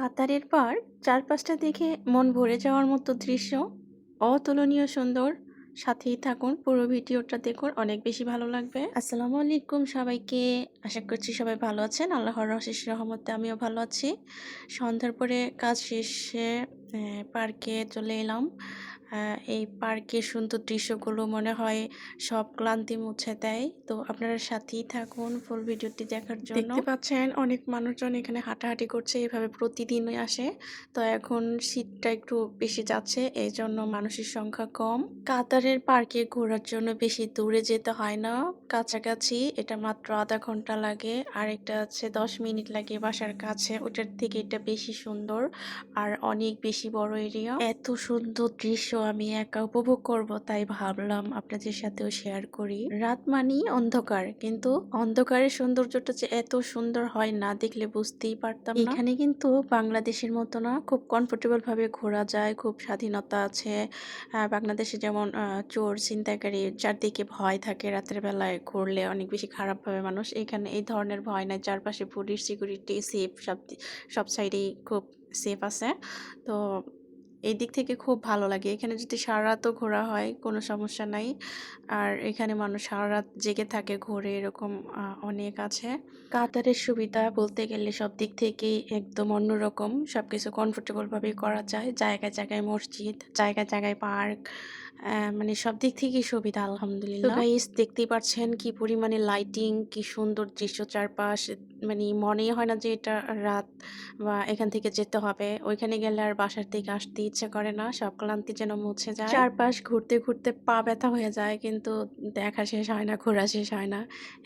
কাতারের পার্ক চারপাশটা দেখে মন ভরে যাওয়ার মতো দৃশ্য, অতুলনীয় সুন্দর। সাথেই থাকুন, পুরো ভিডিওটা দেখুন, অনেক বেশি ভালো লাগবে। আসসালামু আলাইকুম সবাইকে। আশা করছি সবাই ভালো আছেন। আল্লাহর অশেষ রহমতে আমিও ভালো আছি। সন্ধ্যার পরে কাজ শেষে পার্কে চলে এলাম। এই পার্কের সুন্দর দৃশ্যগুলো মনে হয় সব ক্লান্তি মুছে দেয়। তো আপনারা সাথেই থাকুন ফুল ভিডিওটি দেখার জন্য। দেখতে পাচ্ছেন অনেক মানুষজন এখানে হাঁটাহাঁটি করছে, এভাবে প্রতিদিনই আসে। তো এখন শীতটা একটু বেশি যাচ্ছে, এই জন্য মানুষের সংখ্যা কম। কাতারের পার্কে ঘোরার জন্য বেশি দূরে যেতে হয় না, কাছাকাছি। এটা মাত্র আধা ঘন্টা লাগে, আর একটা আছে 10 মিনিট লাগে বাসার কাছে। ওটার থেকে এটা বেশি সুন্দর আর অনেক বেশি বড় এরিয়া। এত সুন্দর দৃশ্য আমি একা উপভোগ করব, তাই ভাবলাম আপনাদের সাথেও শেয়ার করি। রাত মানেই অন্ধকার, কিন্তু অন্ধকারের সৌন্দর্যটা যে এত সুন্দর হয় না দেখলে বুঝতেই পারতাম না। এখানে কিন্তু বাংলাদেশের মতো না, খুব কমফোর্টেবল ভাবে ঘোরা যায়, খুব স্বাধীনতা আছে। বাংলাদেশে যেমন চোর ছিনতাইকারী চারদিকে ভয় থাকে, রাতের বেলায় ঘুরলে অনেক বেশি খারাপ ভাবে মানুষ। এখানে এই ধরনের ভয় নাই, চারপাশে পুলিশ সিকিউরিটি সেফ, সব সাইডেই খুব সেফ আছে। তো এই দিক থেকে খুব ভালো লাগে। এখানে যদি সারা রাতও ঘোরা হয় কোনো সমস্যা নাই। আর এখানে মানুষ সারা রাত জেগে থাকে, ঘোরে, এরকম অনেক আছে। কাতারের সুবিধা বলতে গেলে সব দিক থেকেই একদম অন্যরকম। সবকিছু কমফোর্টেবল ভাবে করা যায়। জায়গায় জায়গায় মসজিদ, জায়গায় জায়গায় পার্ক, মানে সব দিক থেকেই সুবিধা আলহামদুলিল্লাহ। তো গাইস, দেখতেই পাচ্ছেন কি পরিমাণে লাইটিং, কি সুন্দর দৃশ্য চারপাশ। মানে মনেই হয় না যে এটা রাত বা এখান থেকে যেতে হবে। ওইখানে গেলে আর বাসার থেকে আসতে ইচ্ছে করে না, সব ক্লান্তি যেন মুছে যায়। চারপাশ ঘুরতে ঘুরতে পা ব্যথা হয়ে যায়, কিন্তু দেখা শেষ হয় না, ঘোরা শেষ হয় না,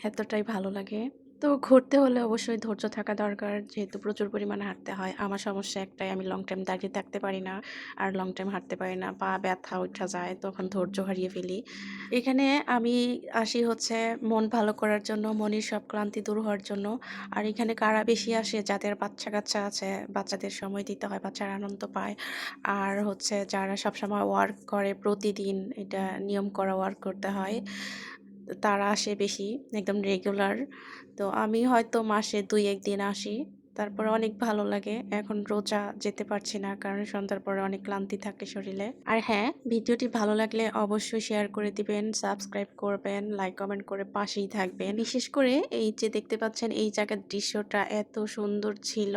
এতটাই ভালো লাগে। তো ঘুরতে হলে অবশ্যই ধৈর্য থাকা দরকার, যেহেতু প্রচুর পরিমাণে হাঁটতে হয়। আমার সমস্যা একটাই, আমি লং টাইম দাঁড়িয়ে থাকতে পারি না, আর লং টাইম হাঁটতে পারি না, পা ব্যথা উঠা যায়, তখন ধৈর্য হারিয়ে ফেলি। এখানে আমি আসি হচ্ছে মন ভালো করার জন্য, মনের সব ক্লান্তি দূর হওয়ার জন্য। আর এখানে কারা বেশি আসে, যাদের বাচ্চা কাচ্চা আছে, বাচ্চাদের সময় দিতে হয়, বাচ্চারা আনন্দ পায়। আর হচ্ছে যারা সবসময় ওয়ার্ক করে, প্রতিদিন এটা নিয়ম করা ওয়ার্ক করতে হয়, তারা আসে বেশি, একদম রেগুলার। তো আমি হয়তো মাসে 2-1 দিন আসি। তারপরে অনেক ভালো লাগে। এখন রোজা যেতে পারছি না, কারণ সন্ধ্যার পরে অনেক ক্লান্তি থাকে শরীরে। আর হ্যাঁ, ভিডিওটি ভালো লাগলে অবশ্যই শেয়ার করে দিবেন, সাবস্ক্রাইব করবেন, লাইক কমেন্ট করে পাশেই থাকবেন। বিশেষ করে এই যে দেখতে পাচ্ছেন, এই জায়গার দৃশ্যটা এত সুন্দর ছিল,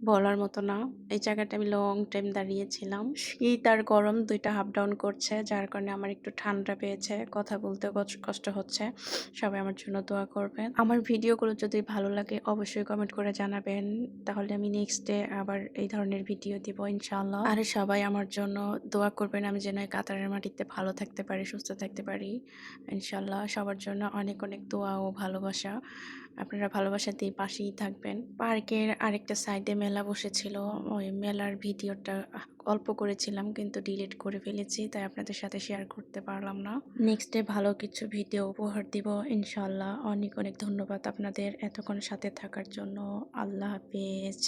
বলার মতো না। এই জায়গাটা আমি লং টাইম দাঁড়িয়েছিলাম। শীত আর গরম দুইটা হাফ ডাউন করছে, যার কারণে আমার একটু ঠান্ডা পেয়েছে, কথা বলতে কষ্ট হচ্ছে। সবাই আমার জন্য দোয়া করবেন। আমার ভিডিওগুলো যদি ভালো লাগে অবশ্যই কমেন্ট করে জানাবেন, তাহলে আমি নেক্সট ডে আবার এই ধরনের ভিডিও দিব ইনশাআল্লাহ। আর সবাই আমার জন্য দোয়া করবেন, আমি যেন এই কাতারের মাটিতে ভালো থাকতে পারি, সুস্থ থাকতে পারি ইনশাআল্লাহ। সবার জন্য অনেক অনেক দোয়া ও ভালোবাসা। আপনারা ভালোবাসা দিয়ে পাশেই থাকবেন। পার্কের আরেকটা সাইডে মেলা বসেছিল, ওই মেলার ভিডিওটা অল্প করেছিলাম, কিন্তু ডিলিট করে ফেলেছি, তাই আপনাদের সাথে শেয়ার করতে পারলাম না। নেক্সট ডে ভালো কিছু ভিডিও উপহার দিব ইনশাআল্লাহ। অনেক অনেক ধন্যবাদ আপনাদের এতক্ষণ সাথে থাকার জন্য। আল্লাহ হাফেজ।